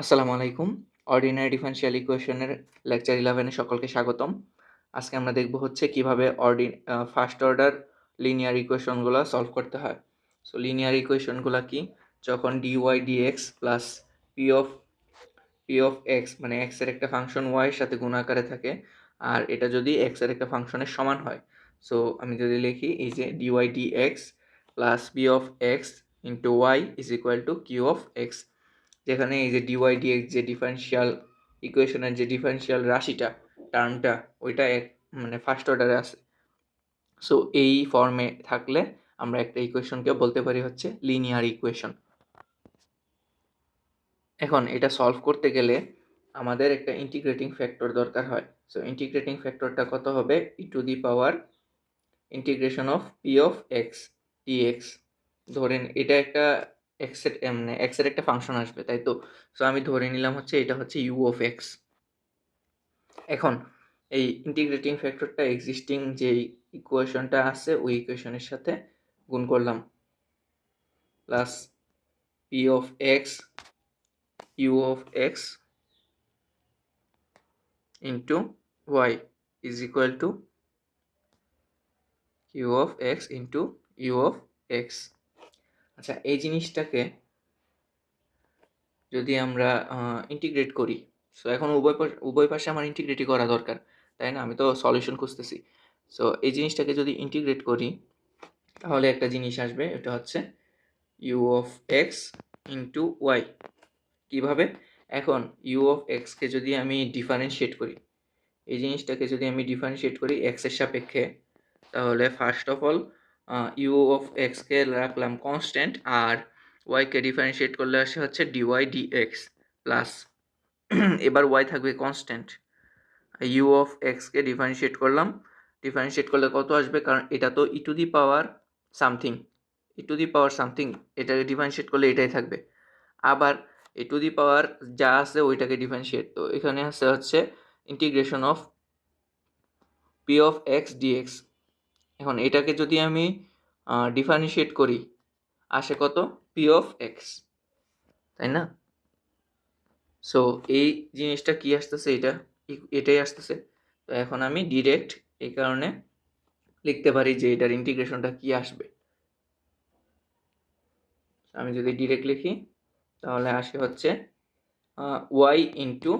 আসসালামু আলাইকুম। Ordinary differential ইকুয়েশনের লেকচার 11 এ সকলকে স্বাগতম। আজকে আমরা দেখব হচ্ছে কিভাবে ফার্স্ট অর্ডার লিনিয়ার ইকুয়েশনগুলো সলভ করতে হয়। সো লিনিয়ার ইকুয়েশনগুলো কি? যখন dy dx plus p of x মানে x এর একটা ফাংশন y এর সাথে গুণ আকারে থাকে আর এটা যদি x এর একটা ফাংশনের সমান হয়। সো আমি যদি লিখি এই যে dy dx plus p of x into y is equal to q of x, যেখানে এই যে dy dx যে ডিফারেনশিয়াল ইকুয়েশনের যে ডিফারেনশিয়াল রাশিটা টার্মটা ওইটা মানে ফার্স্ট অর্ডারে আছে। সো এই ফর্মে থাকলে আমরা একটা ইকুয়েশনকে বলতে পারি হচ্ছে লিনিয়ার ইকুয়েশন। এখন এটা সলভ করতে গেলে আমাদের একটা ইন্টিগ্রেটিং ফ্যাক্টর দরকার হয়। সো ইন্টিগ্রেটিং ফ্যাক্টরটা কত হবে? E to the power integration of p of x dx. ধরেন এটা একটা এক্স এর একটা ফাংশন আসবে, তাই তো? সো আমি ধরে নিলাম হচ্ছে এটা হচ্ছে ইউ অফ এক্স। এখন এই ইন্টিগ্রেটিং ফ্যাক্টরটা এক্সিস্টিং যে ইকুয়েশনটা আছে ওই ইকুয়েশনের সাথে গুণ করলাম, plus p of x u of x into y is equal to q of x into u of x. আচ্ছা, এই জিনিসটাকে যদি আমরা ইন্টিগ্রেট করি, সো এখন উভয় পাশে আমার ইন্টিগ্রেটই করা দরকার, তাই না? আমি তো সলিউশন খুঁজতেছি। সো এই জিনিসটাকে যদি ইন্টিগ্রেট করি তাহলে একটা জিনিস আসবে, এটা হচ্ছে u of x into y. কীভাবে? এখন ইউ অফ এক্সকে যদি আমি ডিফারেন্সিয়েট করি, এই জিনিসটাকে যদি আমি ডিফারেন্সিয়েট করি এক্সের সাপেক্ষে, তাহলে first of all u of এক্সকে রাখলাম কনস্ট্যান্ট আর ওয়াইকে ডিফারেন্সিয়েট করলে আসে হচ্ছে ডিওয়াই ডিএক্স প্লাস এবার ওয়াই থাকবে কনস্ট্যান্ট। ইউ অফ এক্সকে ডিফারেন্সিয়েট করলাম, ডিফারেন্সিয়েট করলে কত আসবে? কারণ এটা তো e to the power something, e to the power something, এটাকে ডিফারেন্সিয়েট করলে এটাই থাকবে। আবার এ টু দি পাওয়ার যা আছে ওইটাকে ডিফারেন্সিয়েট, তো এখানে আছে হচ্ছে integration of p of x dx. এখন এটাকে যদি আমি ডিফারেন্সিয়েট করি আসে কত? পি অফ এক্স, তাই না? সো এই জিনিসটা কি আসতেছে? এটাই আসতেছে। তো এখন আমি ডিরেক্ট এই কারণে লিখতে পারি যে এটার ইন্টিগ্রেশনটা কি আসবে। আমি যদি ডিরেক্ট লিখি তাহলে আসে হচ্ছে y into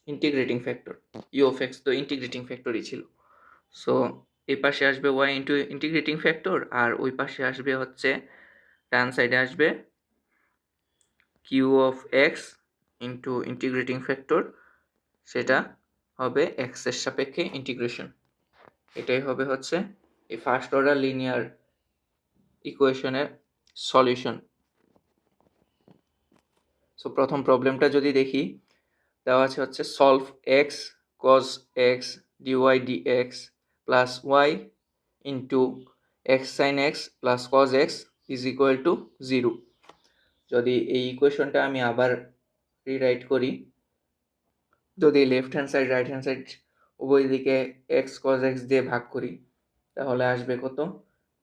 integrating factor u of x, তো ইন্টিগ্রেটিং ফ্যাক্টরই ছিল। সো এই পাশে আসবে ওয়াই ইন্টু ইন্টিগ্রেটিং ফ্যাক্টর আর ওই পাশে আসবে হচ্ছে ডান সাইডে আসবে q of x into integrating factor, সেটা হবে এক্স এর সাপেক্ষে ইন্টিগ্রেশন। এটাই হবে হচ্ছে এই ফার্স্ট অর্ডার লিনিয়ার ইকুয়েশনের সলিউশন। সো প্রথম প্রবলেমটা যদি দেখি, দেওয়া আছে হচ্ছে solve x cos x dy dx plus y into x sine x plus cos x is equal to 0। যদি এই ইকুয়েশনটা আমি আবার রিরাইট করি, যদি left hand side right hand side উভয় দিকে এক্স কজ এক্স দিয়ে ভাগ করি তাহলে আসবে কত?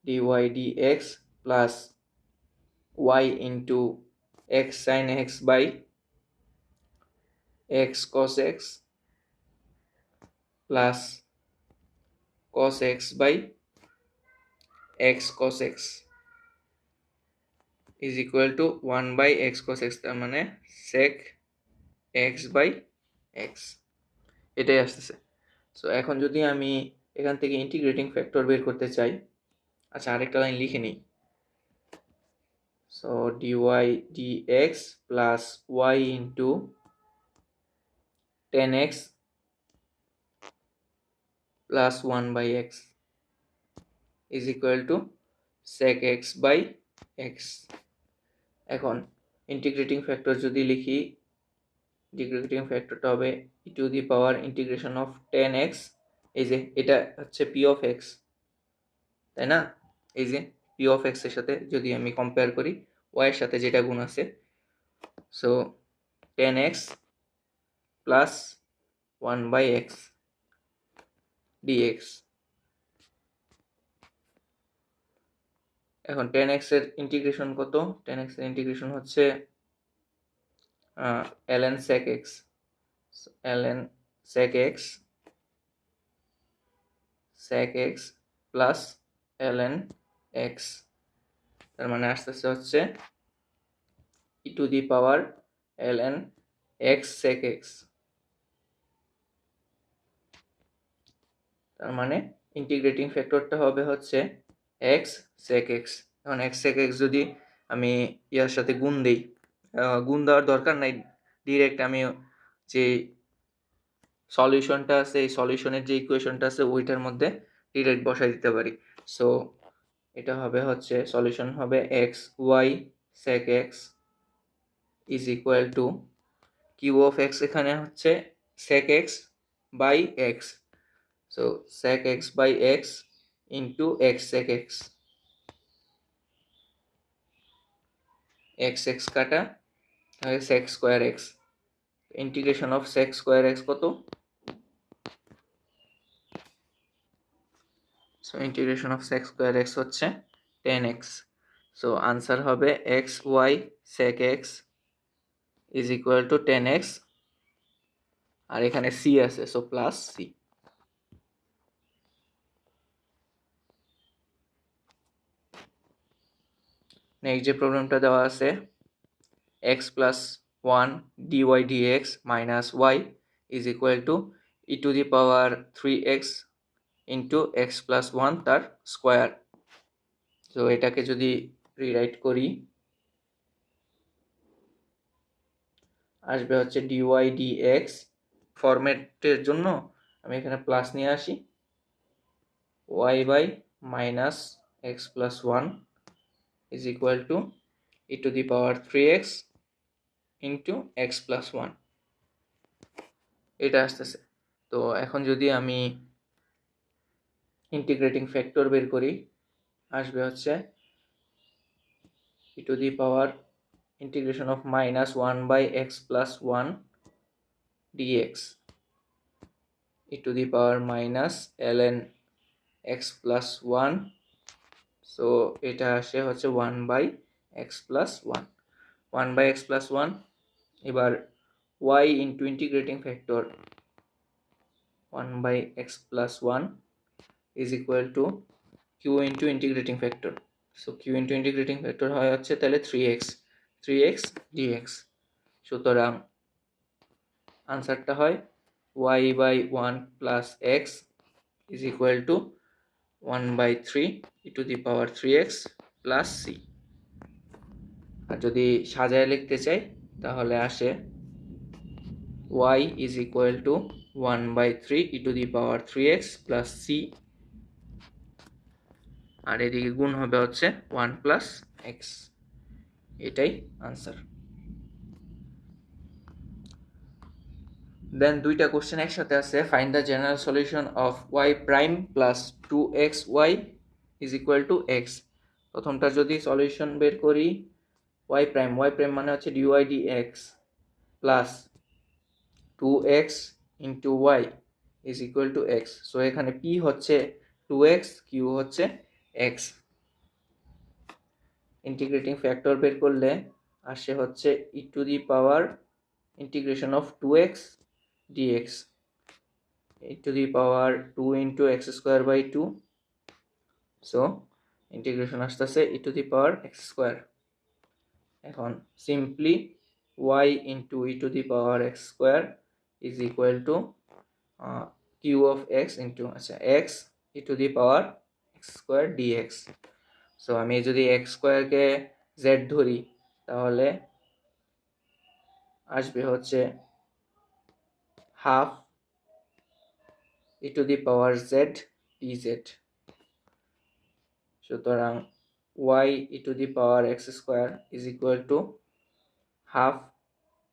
Dy dx plus y into x sine x by x cos x plus cos x by x cos x is equal to 1 by x cos x, তার মানে sec x by x এটাই আসতেছে। সো এখন যদি আমি এখান থেকে integrating factor বের করতে চাই, আচ্ছা আরেকটা লাইন লিখে নিই। So dy dx plus y into 10x plus 1 by x is equal to sec x by x। এখন ইন্টিগ্রেটিং ফ্যাক্টর যদি লিখি, ইন্টিগ্রেটিং ফ্যাক্টরটা হবে e to the power integration of 10x, এই যে এটা হচ্ছে পি অফ এক্স, তাই না? এই যে পি অফ এক্স এর সাথে যদি আমি কম্পেয়ার করি ওয়াই এর সাথে যেটা গুণ আছে, so 10x plus 1 by x dx. এখন 10x এর ইন্টিগ্রেশন কত? 10x এর ইন্টিগ্রেশন হচ্ছে ln sec x, ln sec x plus ln x, তার মানে আসতেছে হচ্ছে e two the power ln x sec x, তার মানে ইন্টিগ্রেটিং ফ্যাক্টরটা হবে হচ্ছে x sec x। এখন x sec x যদি আমি ইয়ার সাথে গুণ দেই, গুণ দেওয়ার দরকার নাই, ডিরেক্ট আমি যে সলিউশনটা আছে এই সলিউশনের যে ইকুয়েশনটা আছে ওইটার মধ্যে ডিরেক্ট বসাই দিতে পারি। সো এটা হবে হচ্ছে সলিউশন হবে x y sec x is equal to q of x, এখানে হচ্ছে sec x by x, so sec x by x into x sec x, x x কাটা তাহলে sec square x, integration of sec square x কত, so integration of sec square x হচ্ছে 10x। So answer হবে x y sec x is equal to 10x, আর এখানে c আছে, so plus c। Next যে প্রবলেমটা দেওয়া আছে x plus 1 dy dx minus y is equal to e to the power 3x into x plus 1 তার square. তো এটাকে যদি রিরাইট করি আসবে হচ্ছে dy dx, ফরম্যাটের জন্য আমি এখানে প্লাস নিয়ে আসি, y by minus x plus 1 is equal to e to the power 3x into x plus 1, এটা আসতেছে। তো এখন যদি আমি ইন্টিগ্রেটিং ফ্যাক্টর বের করি আসবে হচ্ছে e to the power integration of minus 1 by x plus 1 dx e to the power minus ln x plus 1, so এটা আসে হচ্ছে 1 by x plus 1, 1 by x plus 1। এবার y into integrating factor 1 by x plus 1 is equal to q into integrating factor, so q into integrating factor হয় হচ্ছে তাহলে 3x dx। সুতরাং আনসারটা হয় y by 1 plus x is equal to 1 by 3 e to the power 3x plus c। আর যদি সাজায় লিখতে চাই তাহলে আসে y is equal to 1 by 3 e to the power 3x plus c, আর এদিকে গুণ হবে হচ্ছে 1 প্লাস এক্স, এটাই আনসার। দেন দুইটা কোশ্চেন একসাথে আছে, find the general solution of y prime plus 2xy is equal to x। প্রথমটা যদি সলিউশন বের করি y প্রাইম মানে হচ্ছে dy dx plus 2x into y is equal to x, so এখানে p হচ্ছে 2x, q হচ্ছে x। ইন্টিগ্রেটিং ফ্যাক্টর বের করলে আসে হচ্ছে e to the power integration of 2x dx e to the power 2 into x square by 2, so integration আসতেছে e to the power x square. এখন simply y into e to the power x square is equal to q of x into আচ্ছা x e to the power x square dx. So আমি যদি x স্কোয়ারকে z ধরি তাহলে আসবে হচ্ছে half e to the power z dz. সুতরাং y e to the power x square is equal to half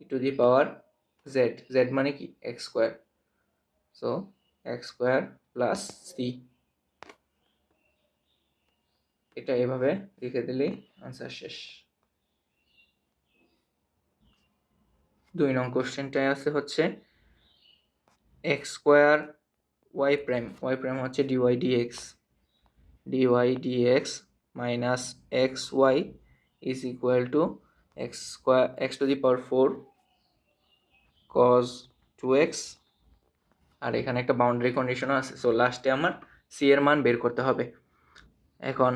e to the power z, z মানে কি x square, so x square plus c, এটা এভাবে লিখে দিলেই answer শেষ। 2 নং কোশ্চেনটায় আছে হচ্ছে এক্স স্কোয়ার ওয়াই প্রাইম হচ্ছে dy dx minus x y is equal to x square x to the power 4 cos 2x, আর এখানে একটা বাউন্ডারি কন্ডিশনও আছে। সো লাস্টে আমার সি এর মান বের করতে হবে। এখন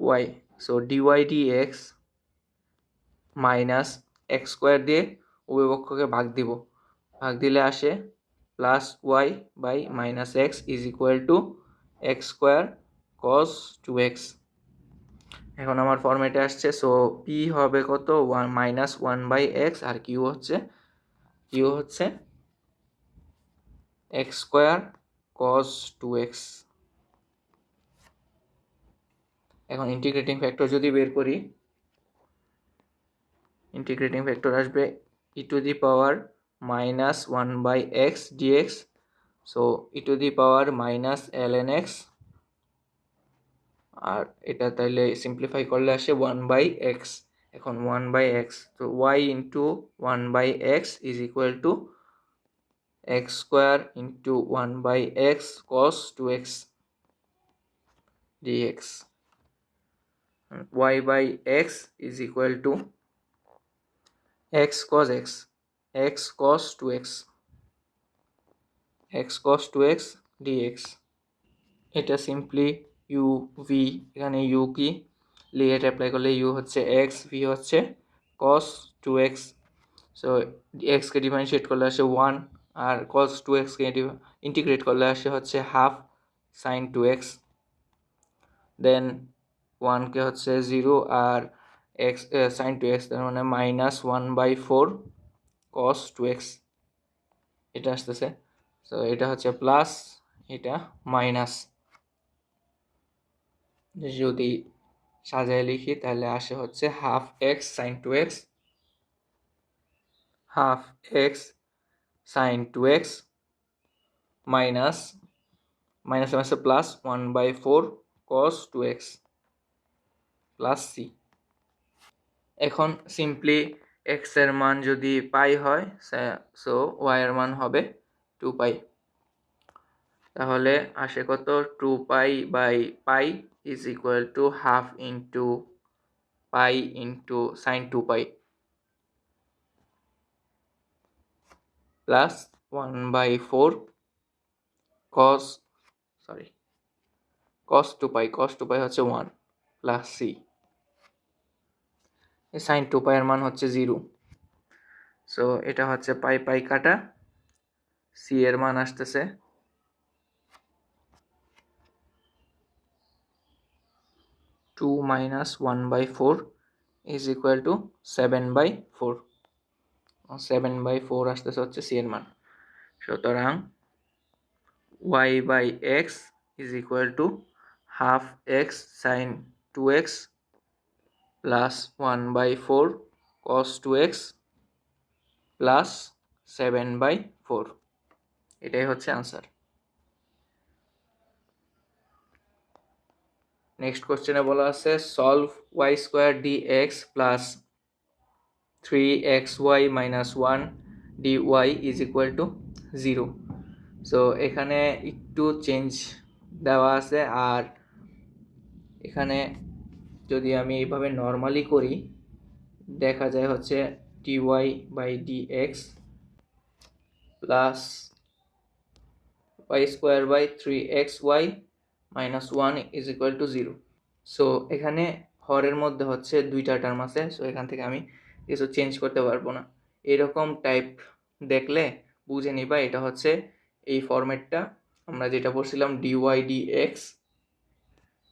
y, so dy dx minus x square দিয়ে উভয় পক্ষকে ভাগ দিব, ভাগ দিলে আসে plus y by minus x is equal to x square cos 2x। এখন আমার ফর্মেটে আসছে। সো পি হবে কত, মাইনাস ওয়ান বাই এক্স, আর কিউ হচ্ছে এক্স স্কোয়ার কস 2x। এখন ইন্টিগ্রেটিং ফ্যাক্টর যদি বের করি, ইন্টিগ্রেটিং ফ্যাক্টর আসবে e to the power minus one by x dx, so e to the power minus l n x, আর এটা তাইলে সিম্পলিফাই করলে আসে ওয়ান বাই এক্স। এখন ওয়ান বাই এক্স, তো y into one by x is equal to x square into one by x cos 2x dx, y by x is equal to x cos x, x cos 2x, x cos 2x dx। এটা simply U V, এখানে you কি limit apply করলে you হচ্ছে x, V হচ্ছে cos 2x। So এক্সকে differentiate করলে আসে one, আর cos 2xকে integrate করলে আসে হচ্ছে হাফ সাইন 2x, দেন ওয়ানকে হচ্ছে জিরো, আর এক্স সাইন 2x তার মানে minus one by four cos 2x এটা আসতেছে। সো এটা হচ্ছে প্লাস, এটা মাইনাস। যদি সাজায় লিখি তাহলে আসে হচ্ছে half x sine 2x, half x sine 2x minus minus আছে plus one by four cos 2x plus c. এখন সিম্পলি এক্স এর মান যদি পাই হয়, সো ওয়াই এর মান হবে 2 পাই। তাহলে আসে কত, 2 pi by pi is equal to half into pi into sine 2 pi plus 1/4 cos, cos 2 pi, cos 2 pi হচ্ছে 1 প্লাস সি। সাইন 2 পাই এর মান হচ্ছে 0। সো এটা হচ্ছে পাই পাই কাটা, সি এর মান আসতেছে 2 minus 1/4 is equal to 7/4, 7/4 আসতেছে হচ্ছে সি এর মান। সুতরাং y by x is equal to half x sin 2x plus 1/4 cos 2x plus 7/4, এটাই হচ্ছে আনসার। নেক্সট কোশ্চেনে বলা আছে solve y square dx plus 3xy minus 1 dy is equal to 0। So এখানে একটু চেঞ্জ দেওয়া আছে, আর এখানে যদি আমি এইভাবে নর্মালি করি দেখা যায় হচ্ছে dy by dx plus y square by 3xy minus 1 is equal to 0। So এখানে হরের মধ্যে হচ্ছে দুইটা টার্ম আছে, সো এখান থেকে আমি কিছু চেঞ্জ করতে পারবো না। এরকম টাইপ দেখলে বুঝে নিবা এটা হচ্ছে এই ফরম্যাটটা আমরা যেটা পড়ছিলাম d y dx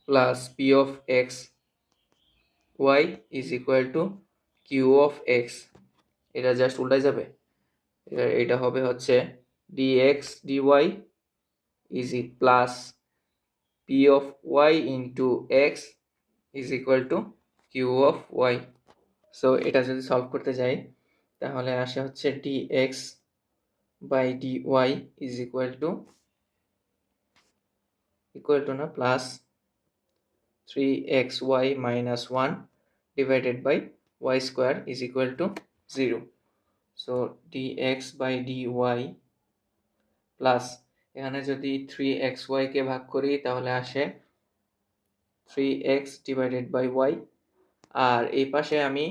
plus p of x y is equal to q of x. এটা জাস্ট উল্টাই যাবে, এটা হবে হচ্ছে d x d y is plus p of y into x is equal to q of y. So এটা যদি সলভ করতে যাই তাহলে আসে হচ্ছে d x by d y is equal to না plus 3xy minus 1 divided by y square is equal to 0. So dx by dy plus এখানে যদি 3xy কে ভাগ করি তাহলে আসে 3x divided by y, আর এই পাশে আমি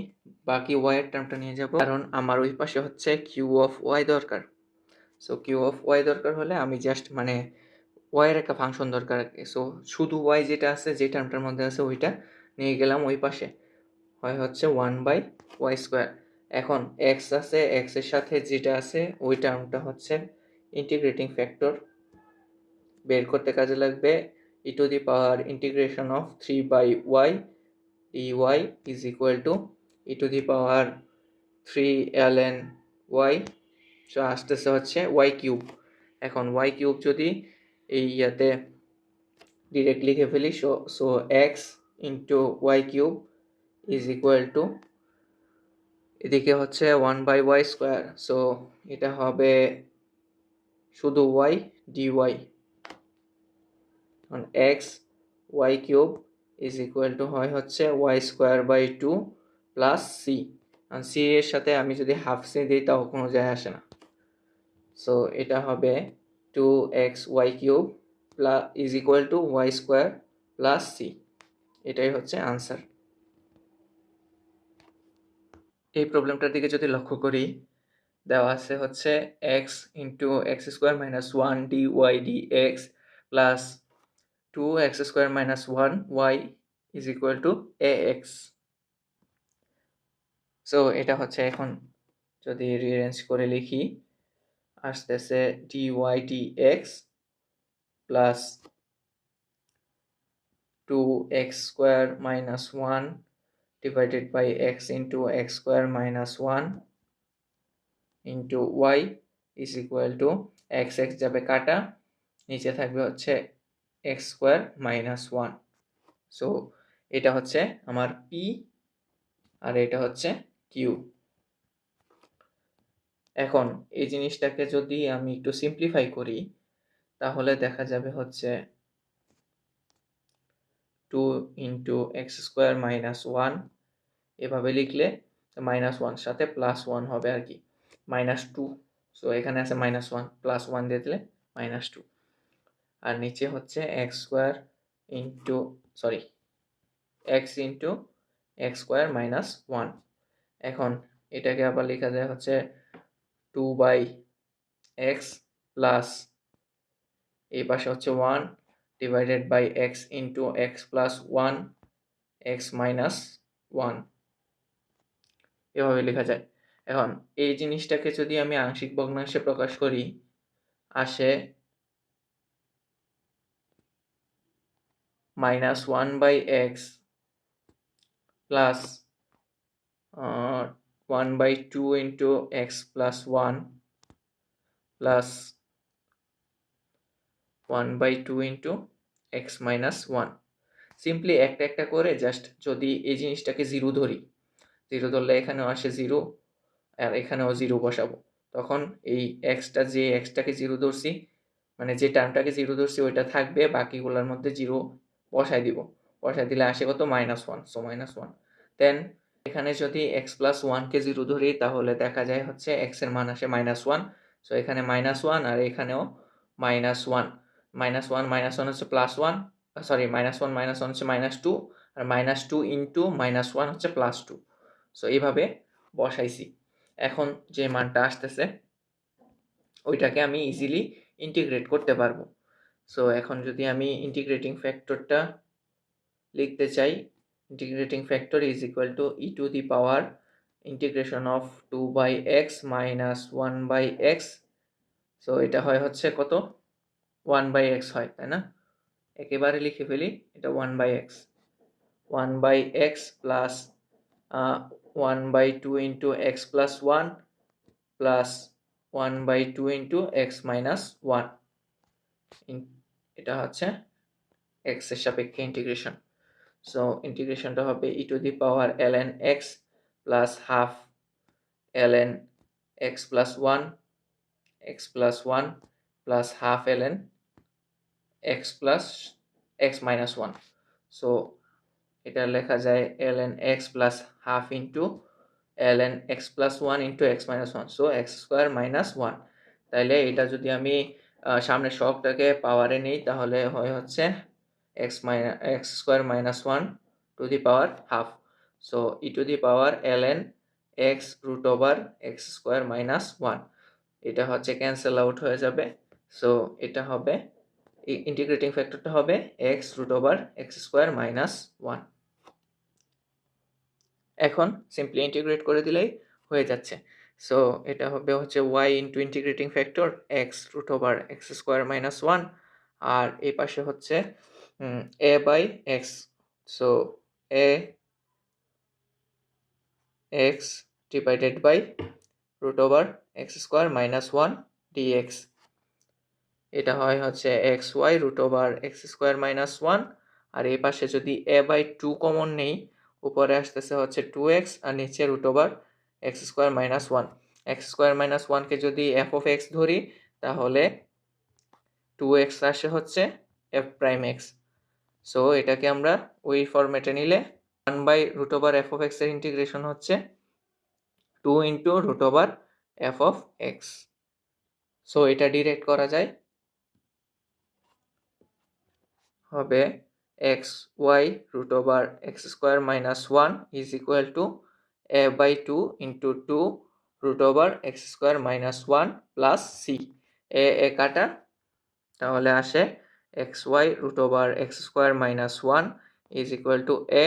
বাকি ওয়াইয়ের টার্মটা নিয়ে যাব, কারণ আমার ওই পাশে হচ্ছে কিউ অফ ওয়াই দরকার। সো কিউ অফ ওয়াই দরকার হলে আমি জাস্ট মানে ওয়াইয়ের একটা ফাংশন দরকার। সো শুধু ওয়াই যেটা আছে, যে টার্মটার মধ্যে আছে ওইটা নিয়ে গেলাম ওই পাশে, হয় হচ্ছে 1/y²। এখন এক্স আছে, এক্সের সাথে যেটা আছে ওই টার্মটা হচ্ছে ইন্টিগ্রেটিং ফ্যাক্টর, বের করতে কাজে লাগবে e⁻ইন্টিগ্রেশন of 3/y dy is equal to e⁻3ln y। So আসতেছে হচ্ছে y³ এখন y³ যদি এই ইয়াতে ডিরেক্ট লিখে ফেলি, so x into y³ is equal to, এদিকে হচ্ছে 1/y², সো এটা হবে শুধু y dy। এখন x y³ is equal two হয় হচ্ছে y²/2 প্লাস সি। সি এর সাথে আমি যদি হাফ সি দিই তাও কোনো যায় আসে না। সো এটা হবে 2xy³ plus is equal to y² plus c. এটাই হচ্ছে আনসার। এই প্রবলেমটার দিকে যদি লক্ষ্য করি, দেওয়া আছে হচ্ছে x into x² minus 1 dy dx plus 2x² minus 1y is equal two ax। So এটা হচ্ছে এখন যদি রিঅ্যারেঞ্জ করে লিখি, আসতেছে dy dx plus 2x² minus 1 divided by x into x² minus 1 into y is equal to x যাবে কাটা, নিচে থাকবে হচ্ছে x² minus 1। সো এটা হচ্ছে আমার p আর এটা হচ্ছে q। এখন এই জিনিসটাকে যদি আমি একটু সিম্পলিফাই করি তাহলে দেখা যাবে হচ্ছে 2 into x² minus 1, এভাবে লিখলে -1 সাথে +1 হবে আর কি, -2। সো এখানে আছে -1 +1 দিয়ে দিলে -2। আর নিচে হচ্ছে x² into x into x² minus 1। এখন এটাকে আবার লেখা যায় হচ্ছে 2/x প্লাস এই পাশে হচ্ছে 1 divided by x into x plus 1 x minus 1, এভাবে লেখা যায়। এখন এই জিনিসটাকে যদি আমি আংশিক ভগ্নাংশে প্রকাশ করি, আসে -1/x plus 1/2 into x plus 1 plus 1/2 into x minus 1। Simply একটা একটা করে জাস্ট যদি এই জিনিসটাকে 0 ধরি, 0 ধরলে এখানেও আসে 0 আর এখানেও 0 বসাবো, তখন এই এক্সটাকে 0 ধরছি মানে যে টার্মটাকে 0 ধরছি ওইটা থাকবে, বাকিগুলোর মধ্যে 0 বসাই দিব, বসাই দিলে আসে কত -1। সো -1 দেন এখানে যদি x প্লাস 1কে 0 ধরি তাহলে দেখা যায় হচ্ছে x এর মান আসে -1। সো এখানে -1 আর এখানেও -1, -1 হচ্ছে +1, -1 হচ্ছে -2 আর -2 ইন্টু -1 হচ্ছে +2। সো এইভাবে বসাইছি। এখন যে মানটা আসতেছে ওইটাকে আমি ইজিলি ইন্টিগ্রেট করতে পারবো। সো এখন যদি আমি ইন্টিগ্রেটিং ফ্যাক্টরটা লিখতে চাই, integrating factor is equal to integration of 2/x minus 1/x। So এটা হয় হচ্ছে কত 1/x হয়, তাই না? একেবারে লিখে ফেলি, এটা 1/x plus 1/2 into x plus 1 plus 1/2 into x minus 1, এটা হচ্ছে x এর সাপেক্ষে ইন্টিগ্রেশন। সো ইন্টিগ্রেশনটা হবে e⁻ln x plus half ln x plus 1 x plus 1 plus half ln x plus x minus 1। So এটা লেখা যায় ln x plus half into ln x plus 1 into x minus 1, so x² minus 1। তাইলে এটা যদি আমি সামনের সহগটাকে পাওয়ারে নিই তাহলে হয় হচ্ছে x² minus 1 to the power half. So e to the power ln x root over x square minus 1, এটা হচ্ছে ক্যান্সেল আউট হয়ে যাবে। সো এটা হবে, ইন্টিগ্রেটিং ফ্যাক্টরটা হবে x root over x square minus 1। এখন সিম্পলি ইন্টিগ্রেট করে দিলেই হয়ে যাচ্ছে। সো এটা হবে হচ্ছে y into integrating factor x root over x square minus 1, আর এই পাশে হচ্ছে a by x. So a x divided by root over x square minus 1 dx, এটা হয় হচ্ছে x y root over x square minus 1, আর এই পাশে যদি a বাই 2 কমন নেই, উপরে আসতেছে হচ্ছে 2x আর নিচে root over x square minus 1। X square minus 1কে যদি এফ অফ এক্স ধরি তাহলে 2x আসে হচ্ছে এফ প্রাইম এক্স। সো এটাকে আমরা ওই ফরম্যাটে নিলে 1 by root over f of x এর ইন্টিগ্রেশন হচ্ছে 2 into root over f of x. So এটা ডিরেক্ট করা যায়, হবে x y root over x square minus 1 is equal to a by 2 into 2 root over x square minus 1 plus c. এ কাটা, তাহলে আসে x y root over x square minus 1 is equal to a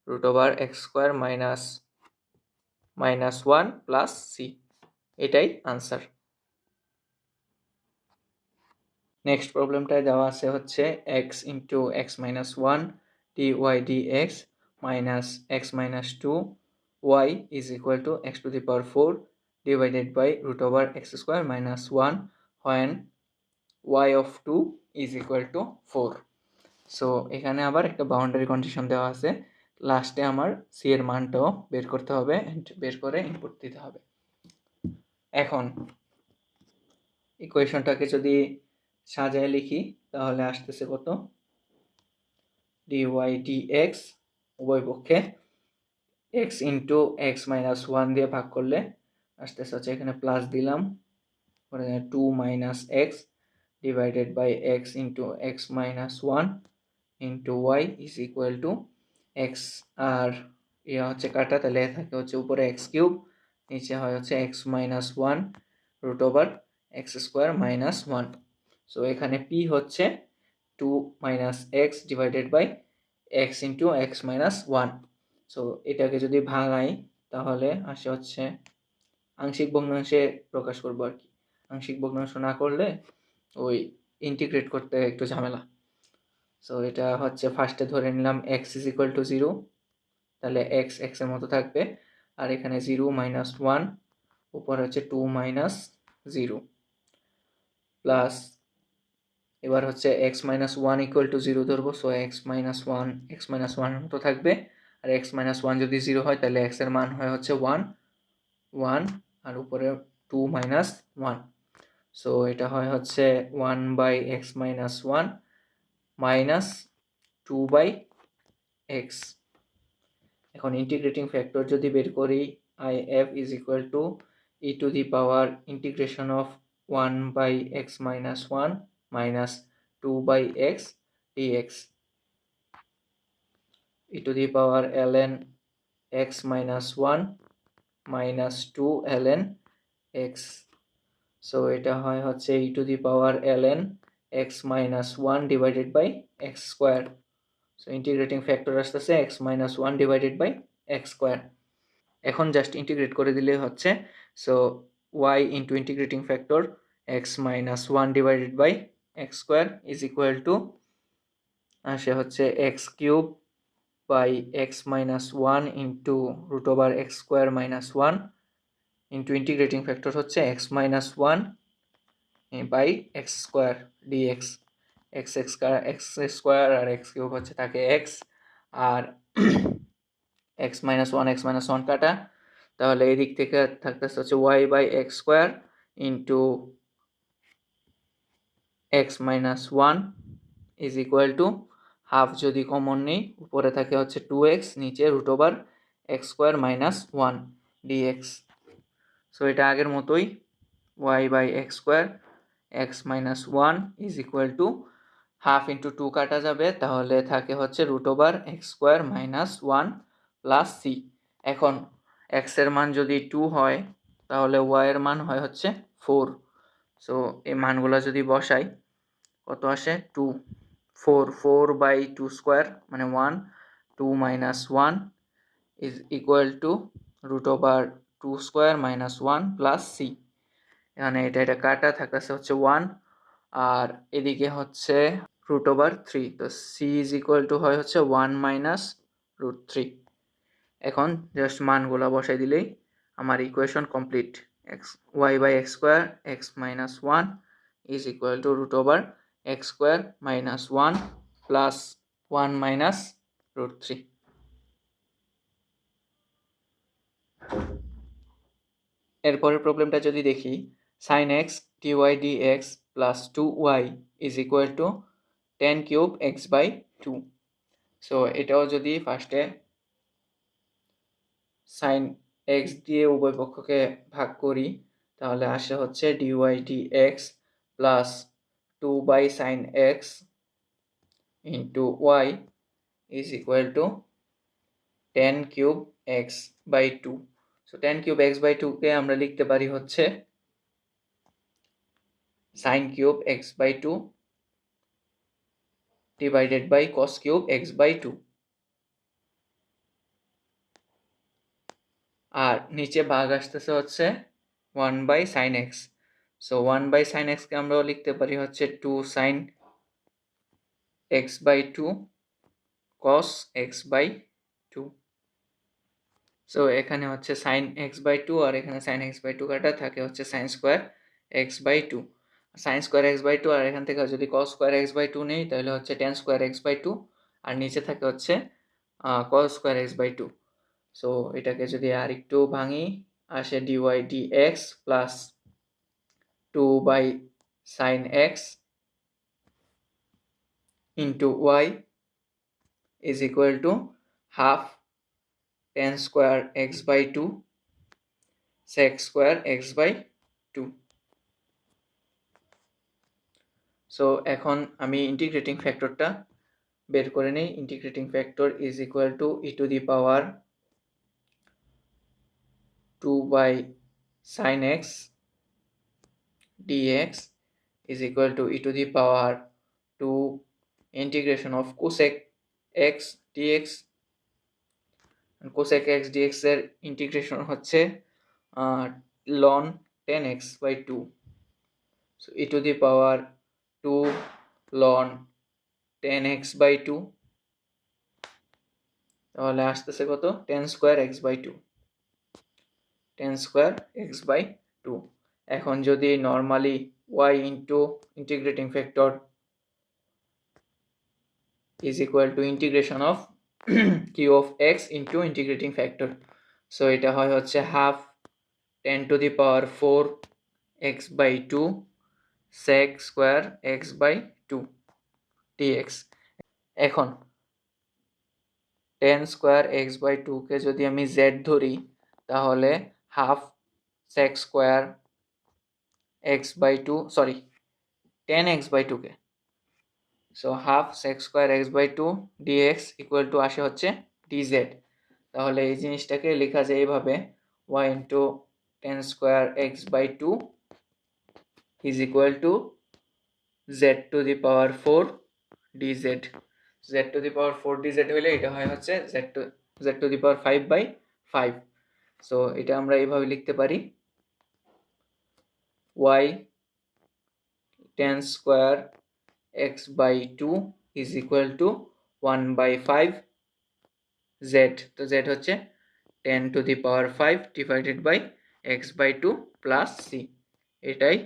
root over x square minus 1 plus c. এটাই answer. Next প্রবলেমটায় দেওয়া আছে হচ্ছে x into x minus 1 dy dx minus x minus 2 y is equal to x to the power 4 divided by root over x square minus 1 when y of 2 is equal to 4। So এখানে আবার একটা boundary condition দেওয়া আছে, লাস্টে আমার C এর মানটাও বের করতে হবে, বের করে ইনপুট দিতে হবে। এখন ইকুয়েশনটাকে যদি সাজায় লিখি তাহলে আসতেছে কত, dy dx উভয় পক্ষে x ইন্টু এক্স মাইনাস 1 দিয়ে ভাগ করলে আসতেছে হচ্ছে, এখানে প্লাস দিলাম, 2 minus x divided by x into x minus 1 into y is equal to x, আর ইয়া হচ্ছে কাটা, তাহলে থাকে হচ্ছে উপরে এক্স কিউব, নিচে হয় হচ্ছে x minus 1 root over x square minus 1। So এখানে পি হচ্ছে 2 minus x divided by x into x minus 1। So এটাকে যদি ভাঙাই তাহলে আসে হচ্ছে, আংশিক ভগ্নাংশে প্রকাশ করবো আর কি, আংশিক ভগ্নাংশ না করলে ওই ইন্টিগ্রেট করতে একটু ঝামেলা। সো এটা হচ্ছে ফার্স্টে ধরে নিলাম এক্স ইজ ইকুয়াল টু 0, তাহলে এক্স এক্সের মতো থাকবে, আর এখানে 0 মাইনাস 1, উপরে হচ্ছে 2 মাইনাস 0 প্লাস, এবার হচ্ছে এক্স মাইনাস 1 ইকুয়াল টু 0 ধরবো। সো এক্স মাইনাস 1 এর মতো থাকবে, আর এক্স মাইনাস 1 যদি 0 হয় তাহলে এক্স এর মান হয় হচ্ছে 1, আর উপরে 2 মাইনাস 1। সো এটা হয় হচ্ছে 1 by x minus 1 minus 2 by x. এখন ইন্টিগ্রেটিং ফ্যাক্টর যদি বের করি, I F is equal to e to the power integration of 1 by x minus 1 minus 2 by x dx e to the power ln x minus 1 minus 2 ln x. So এটা হয় হচ্ছে e to the power ln x minus 1 divided by x square. So integrating factor আসতেছে x minus 1 divided by x square. এখন just integrate করে দিলে হচ্ছে, so y into integrating factor x minus 1 divided by x square is equal to আসে হচ্ছে x cube by x minus 1 into root over x square minus 1 into integrating factor হচ্ছে x minus 1 by x square dx. X square আর x cube হচ্ছে থাকে x, আর x minus 1 কাটা, তাহলে এই দিক থেকে থাকতেছে হচ্ছে y by x square into x minus 1 is equal to half, যদি কমন নেই উপরে থাকে হচ্ছে 2x, নিচে root over x square minus 1 d x. So এটা আগের মতোই, y by x square x minus 1 is equal to half into 2 কাটা যাবে, তাহলে থাকে হচ্ছে root over x square minus 1 plus c. এখন এক্স এর মান যদি 2 হয় তাহলে ওয়াই এর মান হয় হচ্ছে 4। সো এই মানগুলো যদি বসাই কত আসে 2, 4/2 স্কোয়ার মানে 1, 2 minus 1 is equal to √2 square minus 1 plus c. এখানে এটা কাটা থাকতেছে হচ্ছে 1 আর এদিকে হচ্ছে √3। তো সি ইজ ইকুয়াল টু হয় হচ্ছে 1 মাইনাস √3। এখন জাস্ট মানগুলো বসাই দিলেই আমার equation complete. y/x square x minus 1 is equal to √x square minus 1 plus 1 minus √3। এরপরের প্রবলেমটা যদি দেখি, sin x dy dx plus 2y is equal two 10³ x/2। So এটাও যদি ফার্স্টে sin x দিয়ে উভয় পক্ষকে ভাগ করি তাহলে আসে হচ্ছে dy dx plus 2/sin x into y is equal two 10³ x/2। So 10³ x/2 কে আমরা লিখতে পারি হচ্ছে sin³ x/2 divided by cos³ x/2। আর নিচে ভাগ আসতেছে হচ্ছে 1/sin x। So 1/sin x কে আমরাও লিখতে পারি হচ্ছে 2sin x/2 cos x/2। So এখানে হচ্ছে sin x/2 আর এখানে sin x/2 কাটা থাকে হচ্ছে sin square x/2। sin square x/2 আর এখান থেকে যদি cos স্কোয়ার x/2 নেই তাহলে হচ্ছে tan স্কোয়ার x/2 আর নিচে থাকে হচ্ছে cos স্কোয়ার x/2। সো এটাকে যদি আর একটু ভাঙি আসে dy dx plus 2/sin x into y is equal to half tan square x/2 sec square x/2। So এখন আমি ইন্টিগ্রেটিং ফ্যাক্টরটা বের করে নেই। Integrating factor is equal two e two the power 2/sin x dx is equal to e to the power 2 integration of cosec x dx। cosec x dx এর integration হচ্ছে ln 10x/2। so e to the power 2 ln 10x/2 তাহলে আসতেছে কত 10 square x/2, 10 square x/2। এখন যদি normally y into integrating factor is equal to integration of q of x into integrating factor, so এটা হয় হচ্ছে half 10 to the power 4 x/2 sec square x/2 dx। এখন 10 square x/2 কে যদি আমি z ধরি তাহলে half sec square x/2 sorry 10x/2 K so half sec square x/2 dx equal to আসে হচ্ছে dz। তাহলে এই জিনিসটাকে লেখা যায় এইভাবে y into 10 square x/2 is equal two z two the power 4 dz। z two the power 4 dz হইলে এটা হয় হচ্ছে z two the power 5/5। So এটা আমরা এইভাবে লিখতে পারি y 10 square x/2 is equal to 1/5 z। তো z হচ্ছে 10 to the power 5 divided by x/2 plus c। এটাই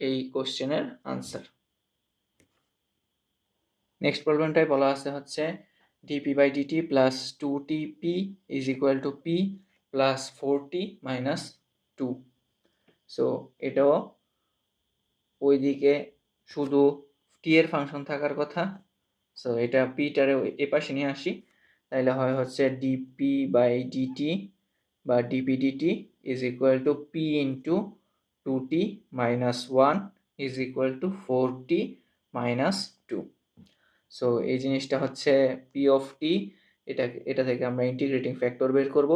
এই কোশ্চেনের আনসার। নেক্সট প্রবলেমটাই বলা আছে হচ্ছে dp/dt plus 2tp is equal to p plus 4t minus 2। So এটাও ওইদিকে শুধু টি এর ফাংশন থাকার কথা। সো এটা পিটারে এ পাশে নিয়ে আসি তাহলে হয় হচ্ছে dp/dt বা dp/dt is equal to p into 2t minus 1 is equal to 4t minus 2। So এই জিনিসটা হচ্ছে p of t এটা থেকে আমরা ইন্টিগ্রেটিং ফ্যাক্টর বের করব।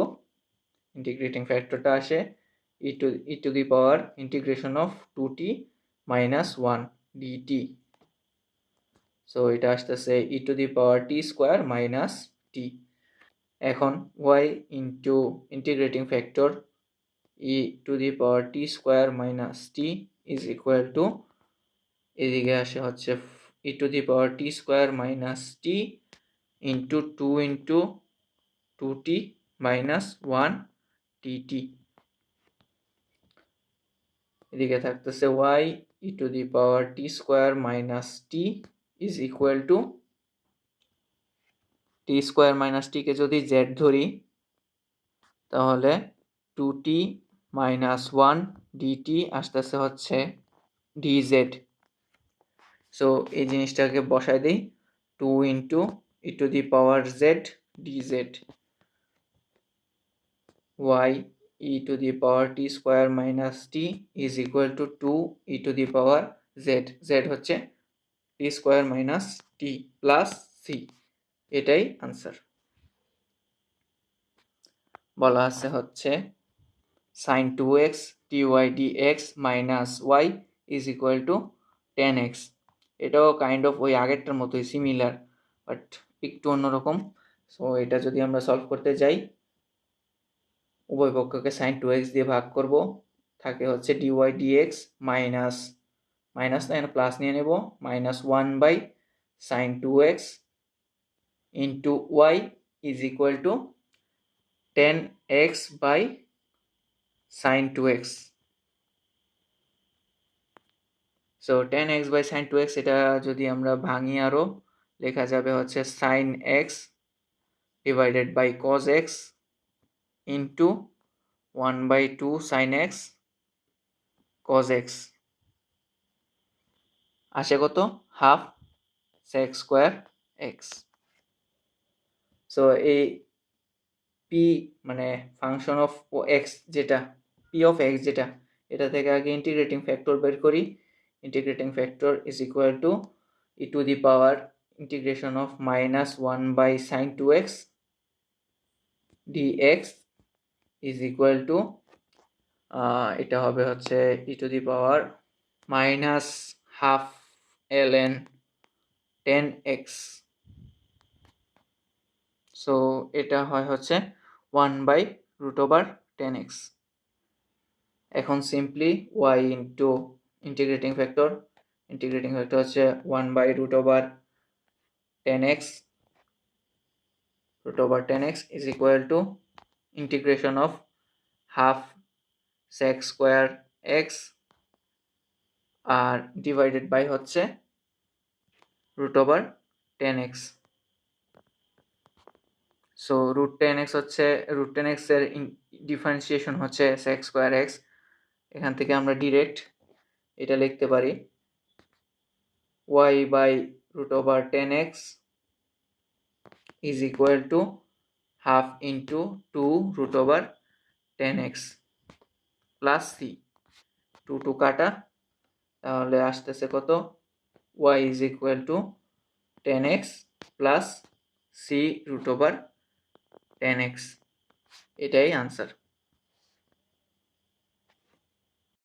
ইন্টিগ্রেটিং ফ্যাক্টরটা আসে e to the power integration of 2t minus 1 dt। So এটা আসতেছে e to the power t square minus t. এখন y into integrating factor e to the power t square minus t is equal to, এদিকে আসে হচ্ছে e to the power t square minus t into 2 into 2t minus 1 dt। এদিকে থাকতেছে y e to the power t square minus t is equal two, T square minus টিকে যদি z ধরি তাহলে 2t minus 1 dt আসতেছে হচ্ছে dz। So এই জিনিসটাকে বসাই দিই, 2 into e to the power z dz, y e to the power t square minus t is equal to 2 e to the power z, z হচ্ছে t square minus t plus c। এটাই answer. বলা আছে হচ্ছে sin 2x dy dx minus y is equal to 10x। এটাও kind of ওই আগেরটার মতোই similar, but একটু অন্যরকম। সো এটা যদি আমরা সলভ করতে যাই, উভয় পক্ষকে sin 2x দিয়ে ভাগ করব, থাকে হচ্ছে dy dx মাইনাস মাইনাস না প্লাস নিয়ে নেব, minus 1 by sin 2x into y is equal to 10x by sin 2x। So 10x by sin 2x এটা যদি আমরা ভাঙি আরও, লেখা যাবে হচ্ছে sin x divided by cos x into 1/2 sin x cos x, আসে কত, half sec square x। So এই পি মানে ফাংশন অফ এক্স যেটা, পি অফ এক্স যেটা, এটা থেকে আগে ইন্টিগ্রেটিং ফ্যাক্টর বের করি। Integrating factor is equal to e to the power integration of minus 1 by sine 2x dx is equal to, এটা হবে হচ্ছে e to the power minus half ln 10x। So এটা হয় হচ্ছে 1/√10x। এখন simply y into integrating factor হচ্ছে 1/√10x is equal to integration of half sec square x আর divided by হচ্ছে √10x। সো √10x হচ্ছে √10x এর differentiation হচ্ছে sec স্কোয়ার x। এখান থেকে আমরা ডিরেক্ট এটা লিখতে পারি y/√10x is equal to half into 2√10x plus c, 2 কাটা, তাহলে আসতেছে কত, y is equal to 10x plus c √10x। এটাই আনসার।